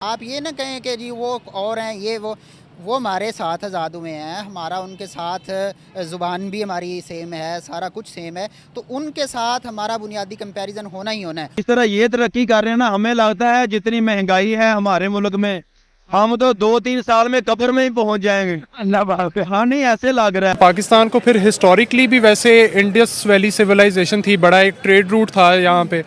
आप ये ना कहें कि जी वो और हैं ये वो हमारे साथ आज़ाद हुए हैं, हमारा उनके साथ ज़ुबान भी हमारी सेम है, सारा कुछ सेम है, तो उनके साथ हमारा बुनियादी कंपैरिजन होना ही होना है। इस तरह ये तरक्की कर रहे हैं ना, हमें लगता है जितनी महंगाई है हमारे मुल्क में, हम तो 2-3 साल में कब्र में ही पहुंच जाएंगे। अल्लाह बात है। हाँ नहीं, ऐसे लग रहा है। पाकिस्तान को फिर हिस्टोरिकली भी वैसे इंडस वैली सिविलाइजेशन थी, बड़ा एक ट्रेड रूट था यहाँ पे,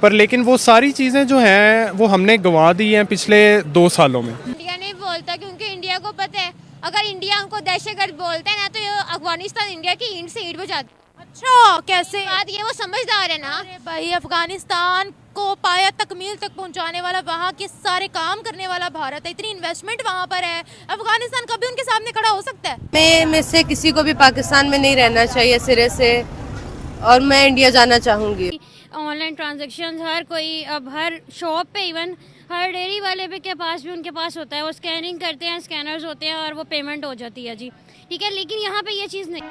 पर लेकिन वो सारी चीज़ें जो हैं वो हमने गंवा दी हैं पिछले 2 सालों में। इंडिया नहीं बोलता क्योंकि इंडिया को पता है अगर इंडिया उनको दहशतगर्द बोलते हैं ना तो ये अफगानिस्तान इंडिया की ईंट से ईंट बजाता है। अच्छा, कैसे? बात ये वो समझदार है ना। अरे भाई, अफगानिस्तान को पाया तकमील तक पहुंचाने वाला, वहाँ के सारे काम करने वाला भारत है। इतनी इन्वेस्टमेंट वहाँ पर है, अफगानिस्तान कभी उनके सामने खड़ा हो सकता है? में से किसी को भी पाकिस्तान में नहीं रहना चाहिए सिरे से, और मैं इंडिया जाना चाहूँगी। ऑनलाइन ट्रांजैक्शन हर कोई, अब हर शॉप पे, इवन हर डेयरी वाले पे के पास भी उनके पास होता है, वो स्कैनिंग करते हैं, स्कैनर्स होते हैं और वो पेमेंट हो जाती है जी, ठीक है। लेकिन यहाँ पे ये चीज़ नहीं।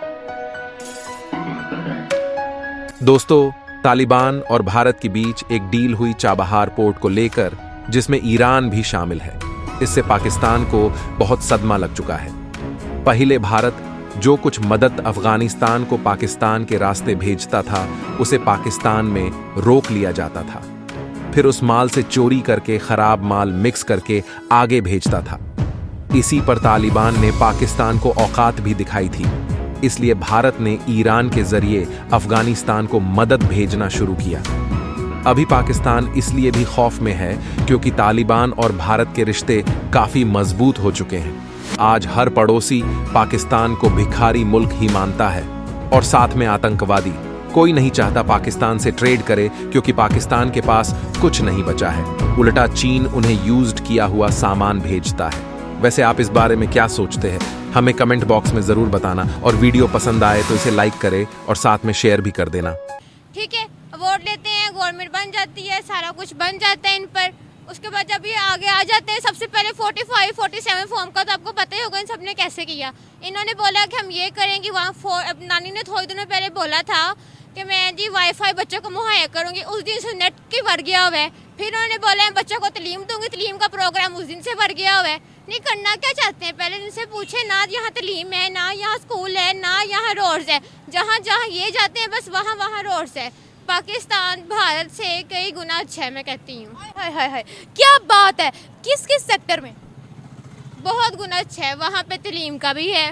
दोस्तों, तालिबान और भारत के बीच एक डील हुई चाबहार पोर्ट को लेकर, जिसमें ईरान भी शामिल है। इससे पाकिस्तान को बहुत सदमा लग चुका है। पहले भारत जो कुछ मदद अफगानिस्तान को पाकिस्तान के रास्ते भेजता था, उसे पाकिस्तान में रोक लिया जाता था। फिर उस माल से चोरी करके खराब माल मिक्स करके आगे भेजता था। इसी पर तालिबान ने पाकिस्तान को औकात भी दिखाई थी। इसलिए भारत ने ईरान के जरिए अफगानिस्तान को मदद भेजना शुरू किया। अभी पाकिस्तान इसलिए भी खौफ में है क्योंकि तालिबान और भारत के रिश्ते काफी मजबूत हो चुके हैं। आज हर पड़ोसी पाकिस्तान को भिखारी मुल्क ही मानता है और साथ में आतंकवादी। कोई नहीं चाहता पाकिस्तान से ट्रेड करे क्योंकि पाकिस्तान के पास कुछ नहीं बचा है। उल्टा चीन उन्हें यूज्ड किया हुआ सामान भेजता है। वैसे आप इस बारे में क्या सोचते हैं? हमें कमेंट बॉक्स में जरूर बताना, और वीडियो पसंद आए तो इसे लाइक करें और साथ में शेयर भी कर देना। ठीक है, वोट लेते हैं, गवर्नमेंट बन जाती है, सारा कुछ बन जाता है इन पर। उसके बाद जब ये आगे आ जाते हैं, सबसे पहले 45-47 फॉर्म का तो आपको पता ही होगा इन सबने कैसे किया। इन्होंने बोला कि हम ये करेंगे, वहाँ नानी ने थोड़े दिनों पहले बोला था कि मैं जी वाईफाई बच्चों को मुहैया करूँगी, उस दिन से नेट की भर गया हुआ है। फिर उन्होंने बोला है बच्चों को तलीम दूंगी, तलीम का प्रोग्राम उस दिन से भर गया हुआ है। नहीं, करना क्या चाहते हैं? पहले इनसे पूछे ना, यहाँ तलीम है ना, यहाँ स्कूल है ना, यहाँ रोड्स है। जहाँ जहाँ ये जाते हैं बस वहाँ वहाँ रोड्स है। पाकिस्तान भारत से कई गुना अच्छा है, मैं कहती हूँ। हाय हाय हाय, क्या बात है! किस किस सेक्टर में? बहुत गुना अच्छा है। वहाँ पे तलीम का भी है।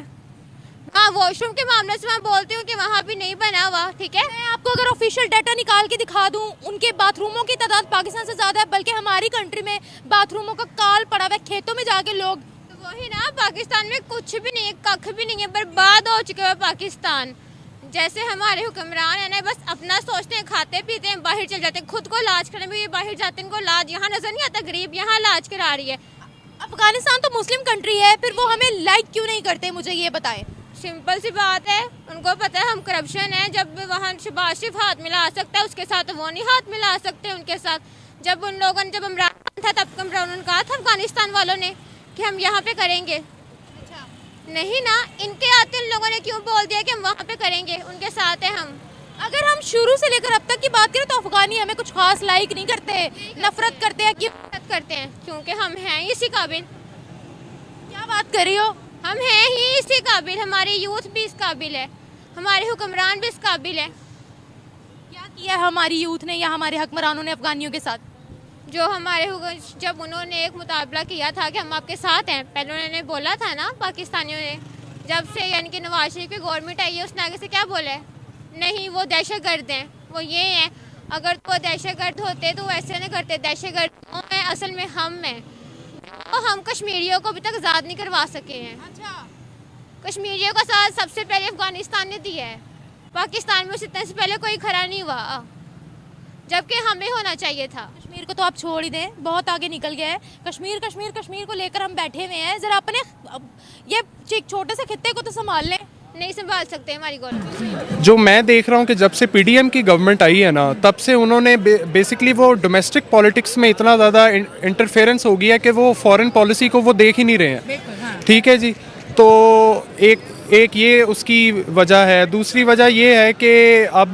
हाँ, वॉशरूम के मामले से मैं बोलती हूँ कि वहाँ भी नहीं बना हुआ, ठीक है। मैं आपको अगर ऑफिशियल डाटा निकाल के दिखा दूं, उनके बाथरूमों की तादाद पाकिस्तान से ज़्यादा है, बल्कि हमारी कंट्री में बाथरूमों का काल पड़ा हुआ है। खेतों में जाके लोग, तो वही ना, पाकिस्तान में कुछ भी नहीं है, कख भी नहीं है, बर्बाद हो चुका है पाकिस्तान। जैसे हमारे हुक्मरान है ना, बस अपना सोचते हैं, खाते पीते हैं, बाहर चल जाते हैं, खुद को इलाज करने में ये बाहर जाते हैं, इनको इलाज यहाँ नजर नहीं आता, गरीब यहाँ इलाज करा रही है। अफगानिस्तान तो मुस्लिम कंट्री है, फिर वो हमें लाइक क्यों नहीं करते? मुझे ये बताएं। सिंपल सी बात है, उनको पता है हम करप्शन है। जब वहाँ शहबाज शरीफ हाथ मिला सकता है उसके साथ, तो वो नहीं हाथ मिला सकते उनके साथ। जब उन लोगों ने, जब इमरान था तब इमरान ने कहा था अफगानिस्तान वालों ने कि हम यहाँ पे करेंगे। नहीं ना, इनके आते इन लोगों ने क्यों बोल दिया कि हम वहाँ पे करेंगे, उनके साथ है हम। अगर हम शुरू से लेकर अब तक की बात करें तो अफगानी हमें कुछ खास लाइक नहीं करते, नफरत करते हैं। क्यों नफरत करते हैं? क्योंकि हम हैं इसी काबिल। क्या बात कर रही हो? हम हैं ही इसी काबिल, हमारी यूथ भी इस काबिल है, हमारे हुक्मरान भी इस काबिल है। क्या किया हमारी यूथ ने या हमारे हुक्मरानों ने अफगानियों के साथ? जो हमारे जब उन्होंने एक मुकाबला किया था कि हम आपके साथ हैं, पहले उन्होंने बोला था ना पाकिस्तानियों ने, जब से यानी कि नवाज शरीफ की गवर्नमेंट आई है, उसने आगे से क्या बोला है? नहीं, वो दहशतगर्द हैं, वो ये हैं। अगर वो दहशतगर्द होते तो वैसे नहीं करते। दहशतगर्द हैं असल में हम हैं, तो हम कश्मीरियों को अभी तक आज़ाद नहीं करवा सके हैं। अच्छा, कश्मीरियों का साथ सबसे पहले अफगानिस्तान ने दिया है। पाकिस्तान में उससे से पहले कोई खड़ा नहीं हुआ, जबकि हमें होना चाहिए था। कश्मीर को तो आप छोड़ ही दें, बहुत आगे निकल गया है। कश्मीर कश्मीर कश्मीर को लेकर हम बैठे हुए हैं। जरा अपने ये एक छोटे से खित्ते को तो संभाल लें। नहीं संभाल सकते हमारी गवर्नमेंट। जो मैं देख रहा हूँ कि जब से पीडीएम की गवर्नमेंट आई है ना, तब से उन्होंने बेसिकली वो डोमेस्टिक पॉलिटिक्स में इतना ज़्यादा इंटरफेरेंस हो गया कि वो फॉरेन पॉलिसी को वो देख ही नहीं रहे हैं। ठीक है जी, तो एक ये उसकी वजह है। दूसरी वजह ये है कि अब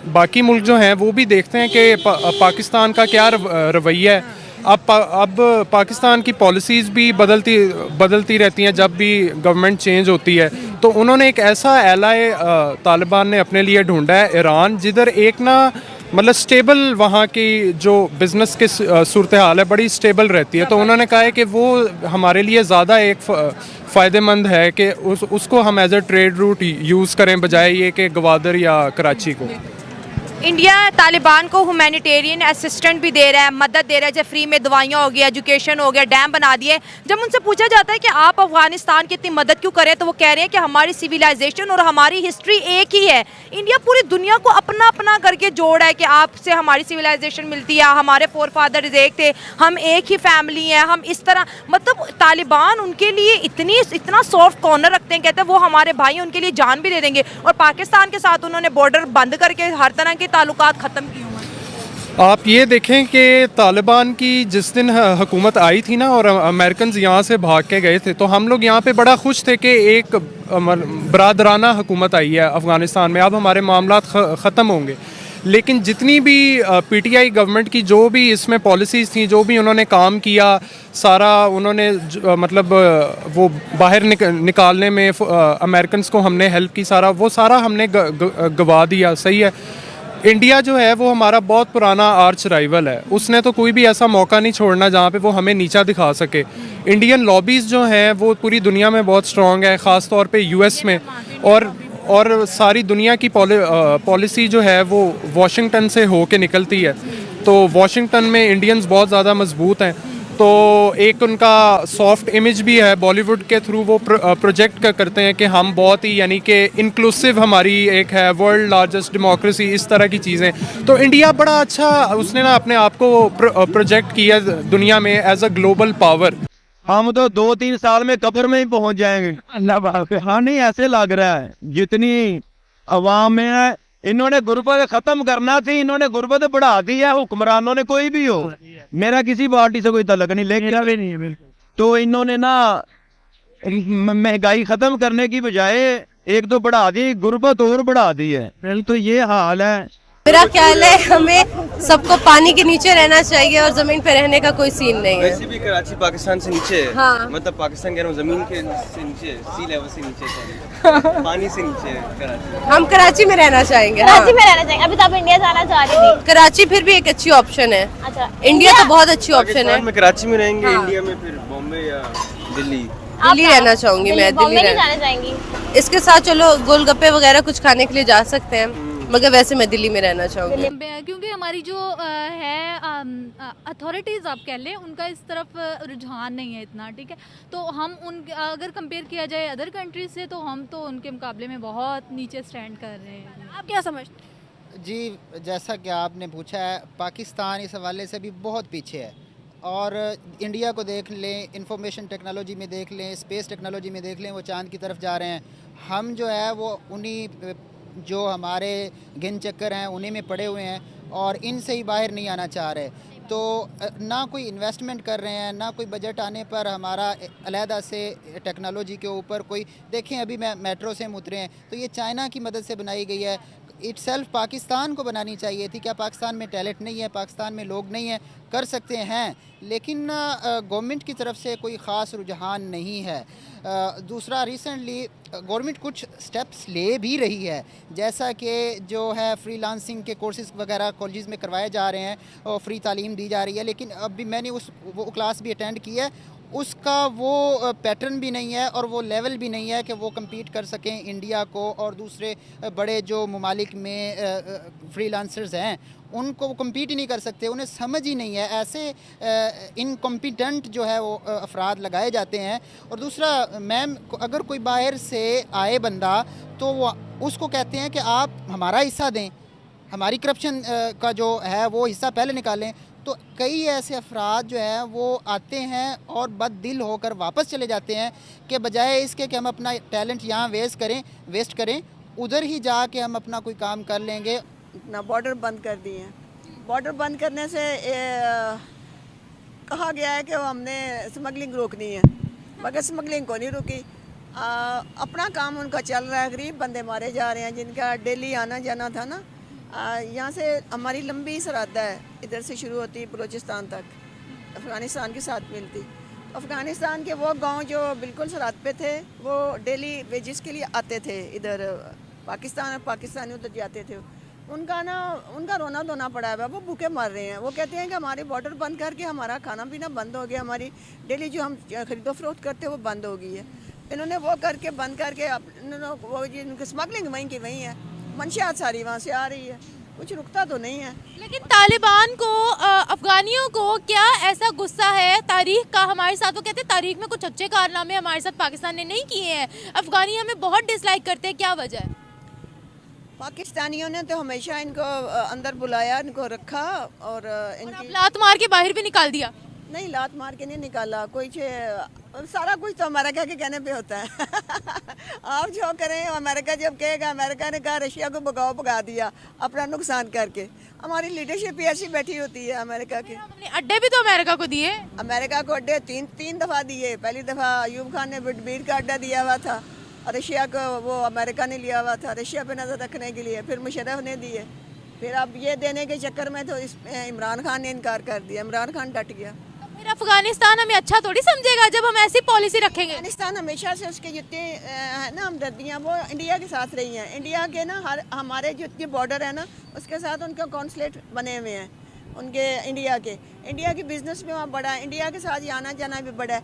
बाकी मुल्क जो हैं वो भी देखते हैं कि पाकिस्तान का क्या रवैया है। अब पाकिस्तान की पॉलिसीज़ भी बदलती रहती हैं जब भी गवर्नमेंट चेंज होती है। तो उन्होंने एक ऐसा एलाय तालिबान ने अपने लिए ढूंढा है, ईरान, जिधर एक ना मतलब स्टेबल वहाँ की जो बिज़नेस की सूरत हाल है बड़ी स्टेबल रहती है। तो उन्होंने कहा है कि वो हमारे लिए ज़्यादा एक फ़ायदेमंद है कि उसको हम as a trade route use करें बजाय ये कि गवादर या कराची को। इंडिया तालिबान को ह्यूमैनिटेरियन असिस्टेंट भी दे रहा है, मदद दे रहा है, जैसे फ्री में दवाइयाँ हो गया, एजुकेशन हो गया, डैम बना दिए। जब उनसे पूछा जाता है कि आप अफगानिस्तान की इतनी मदद क्यों करें, तो वो कह रहे हैं कि हमारी सिविलाइजेशन और हमारी हिस्ट्री एक ही है। इंडिया पूरी दुनिया को अपना अपना करके जोड़ा है कि आपसे हमारी सिविलाइजेशन मिलती है, हमारे फोर फादर्स एक थे, हम एक ही फैमिली हैं, हम इस तरह, मतलब तालिबान उनके लिए इतना सॉफ्ट कॉर्नर रखते हैं, कहते हैं वो हमारे भाई, उनके लिए जान भी दे देंगे। और पाकिस्तान के साथ उन्होंने बॉर्डर बंद करके हर तरह के ताल्लुकात ख़त्म किए हुए हैं। आप ये देखें कि तालिबान की जिस दिन हुकूमत आई थी ना और अमेरिकन यहाँ से भाग के गए थे, तो हम लोग यहाँ पे बड़ा खुश थे कि एक बरादराना हुकूमत आई है अफ़गानिस्तान में, अब हमारे मामलात ख़त्म होंगे। लेकिन जितनी भी पीटीआई गवर्नमेंट की जो भी इसमें पॉलिसीज़ थी, जो भी उन्होंने काम किया, सारा उन्होंने मतलब वो बाहर निकालने में अमेरिकन को हमने हेल्प की, वो सारा हमने गवा दिया। सही है, इंडिया जो है वो हमारा बहुत पुराना आर्च राइवल है, उसने तो कोई भी ऐसा मौका नहीं छोड़ना जहाँ पे वो हमें नीचा दिखा सके। इंडियन लॉबीज़ जो हैं वो पूरी दुनिया में बहुत स्ट्रॉन्ग है, ख़ास तौर पे यूएस में, और सारी दुनिया की पॉलिसी जो है वो वाशिंगटन से हो के निकलती है। तो वाशिंगटन में इंडियंस बहुत ज़्यादा मजबूत हैं। तो एक उनका सॉफ्ट इमेज भी है, बॉलीवुड के थ्रू वो प्रोजेक्ट करते हैं कि हम बहुत ही यानी कि इंक्लूसिव हमारी एक है, वर्ल्ड लार्जेस्ट डेमोक्रेसी, इस तरह की चीज़ें। तो इंडिया बड़ा अच्छा उसने ना अपने आप को प्रोजेक्ट किया दुनिया में एज अ ग्लोबल पावर। हम तो 2-3 साल में कब्र में ही पहुंच जाएंगे। अल्लाह बाप। हाँ नहीं, ऐसे लग रहा है जितनी अवाम में है, इन्होंने गुर्बत खत्म करना थी, इन्होंने गुर्बत बढ़ा दी है। हुक्मरानों ने, कोई भी हो, मेरा किसी पार्टी से कोई तल्लुक नहीं, लेकिन भी नहीं है। तो इन्होंने ना महंगाई खत्म करने की बजाय एक तो बढ़ा दी, गुर्बत और बढ़ा दी है। तो ये हाल है। मेरा ख्याल है हमें सबको पानी के नीचे रहना चाहिए और जमीन पे रहने का कोई सीन नहीं है। वैसे भी कराची पाकिस्तान से नीचे है। हाँ। मतलब पाकिस्तान कह रहा हूँ, जमीन के से नीचे, सी लेवल से नीचे, पानी से नीचे है कराची। हम कराची में रहना चाहेंगे। कराची में रहना चाहेंगे। अभी तो आप इंडिया जाना चाह रही थी। कराची फिर भी एक अच्छी ऑप्शन है। अच्छा, इंडिया तो बहुत अच्छी ऑप्शन है। में कराची में रहेंगे, इंडिया में फिर बॉम्बे या दिल्ली। दिल्ली रहना चाहूंगी मैं, दिल्ली जाना चाहेंगी। इसके साथ चलो गोलगप्पे वगैरह कुछ खाने के लिए जा सकते हैं, मगर वैसे मैं दिल्ली में रहना चाहूँगी। क्योंकि हमारी जो है अथॉरिटीज़ आप कह लें, उनका इस तरफ रुझान नहीं है इतना, ठीक है। तो हम उन अगर कंपेयर किया जाए अदर कंट्रीज से, तो हम तो उनके मुकाबले में बहुत नीचे स्टैंड कर रहे हैं। आप क्या समझते हैं? जी, जैसा कि आपने पूछा है, पाकिस्तान इस हवाले से भी बहुत पीछे है। और इंडिया को देख लें, इंफॉर्मेशन टेक्नोलॉजी में देख लें, स्पेस टेक्नोलॉजी में देख लें, वो चांद की तरफ जा रहे हैं। हम जो है वो उन्हीं जो हमारे गिन चक्कर हैं उन्हीं में पड़े हुए हैं और इनसे ही बाहर नहीं आना चाह रहे। तो ना कोई इन्वेस्टमेंट कर रहे हैं, ना कोई बजट आने पर हमारा अलहदा से टेक्नोलॉजी के ऊपर कोई, देखें अभी मैं मेट्रो से हम उतरे हैं तो ये चाइना की मदद से बनाई गई है। इटसेल्फ पाकिस्तान को बनानी चाहिए थी। क्या पाकिस्तान में टैलेंट नहीं है, पाकिस्तान में लोग नहीं हैं? कर सकते हैं, लेकिन गवर्नमेंट की तरफ से कोई ख़ास रुझान नहीं है। दूसरा, रिसेंटली गवर्नमेंट कुछ स्टेप्स ले भी रही है, जैसा कि जो है फ्रीलांसिंग के कोर्सेज़ वगैरह कॉलेज में करवाए जा रहे हैं और फ्री तालीम दी जा रही है। लेकिन अभी मैंने वो क्लास भी अटेंड की है, उसका वो पैटर्न भी नहीं है और वो लेवल भी नहीं है कि वो कम्पीट कर सकें इंडिया को और दूसरे बड़े जो ममालिक में फ्रीलांसर्स हैं उनको वो कम्पीट ही नहीं कर सकते। उन्हें समझ ही नहीं है, ऐसे इनकम्पिटेंट जो है वो अफराद लगाए जाते हैं। और दूसरा, मैम, अगर कोई बाहर से आए बंदा तो वो उसको कहते हैं कि आप हमारा हिस्सा दें, हमारी करप्शन का जो है वो हिस्सा पहले निकालें। तो कई ऐसे अफराद जो है वो आते हैं और बददिल होकर वापस चले जाते हैं कि बजाय इसके कि हम अपना टैलेंट यहाँ वेस्ट करें, उधर ही जाके हम अपना कोई काम कर लेंगे। ना बॉर्डर बंद कर दिए हैं। बॉर्डर बंद करने से कहा गया है कि हमने स्मगलिंग रोकनी है, मगर स्मगलिंग को नहीं रुकी। अपना काम उनका चल रहा है। गरीब बंदे मारे जा रहे हैं जिनका डेली आना जाना था ना। यहाँ से हमारी लंबी सरहद है, इधर से शुरू होती है बलूचिस्तान तक। अफ़गानिस्तान के साथ मिलती। अफ़गानिस्तान के वो गांव जो बिल्कुल सरहद पे थे वो डेली वेजिस के लिए आते थे इधर पाकिस्तान, और पाकिस्तानी उधर जाते थे। उनका रोना धोना पड़ा है, वो भूखे मर रहे हैं। वो कहते हैं कि हमारे बॉर्डर बंद करके हमारा खाना पीना बंद हो गया, हमारी डेली जो हम खरीदो फरोख्त करते वो बंद हो गई है। इन्होंने वो करके बंद करके इन्होंने वो जिनकी स्मगलिंग वहीं की वहीं है, मंशियात सारी वहाँ से आ रही है, कुछ रुकता तो नहीं है। लेकिन तालिबान को अफगानियों को क्या ऐसा गुस्सा है तारीख का हमारे साथ? वो कहते हैं तारीख में कुछ अच्छे कारनामे हमारे साथ पाकिस्तान ने नहीं किए हैं, अफगानी हमें बहुत डिसलाइक करते हैं, क्या वजह है? पाकिस्तानियों ने तो हमेशा इनको अंदर बुलाया, इनको रखा और इनकी लात मार के बाहर भी निकाल दिया। नहीं, लात मार के नहीं निकाला, कोई सारा कुछ तो अमेरिका के कहने पे होता है। आप जो करें, अमेरिका जब कहेगा, अमेरिका ने कहा रशिया को भगाओ, भगा दिया अपना नुकसान करके। हमारी लीडरशिप ऐसी बैठी होती है अमेरिका की। अड्डे भी तो अमेरिका को दिए, अमेरिका को अड्डे तीन दफ़ा दिए। पहली दफ़ा अयूब खान ने बिडबीर का अड्डा दिया हुआ था, और रशिया को वो अमेरिका ने लिया हुआ था रशिया पे नज़र रखने के लिए। फिर मुशर्रफ ने दिए, फिर अब ये देने के चक्कर में तो इमरान खान ने इनकार कर दिया, इमरान खान डट गया। फिर अफगानिस्तान हमें अच्छा थोड़ी समझेगा जब हम ऐसी पॉलिसी रखेंगे। अफगानिस्तान हमेशा से उसके जितने है ना हमदर्दियाँ वो इंडिया के साथ रही हैं। इंडिया के ना हमारे जितने बॉर्डर है ना उसके साथ उनके कॉन्सुलेट बने हुए हैं उनके इंडिया की बिज़नेस में वहाँ बड़ा है, इंडिया के साथ आना जाना भी बड़ा है।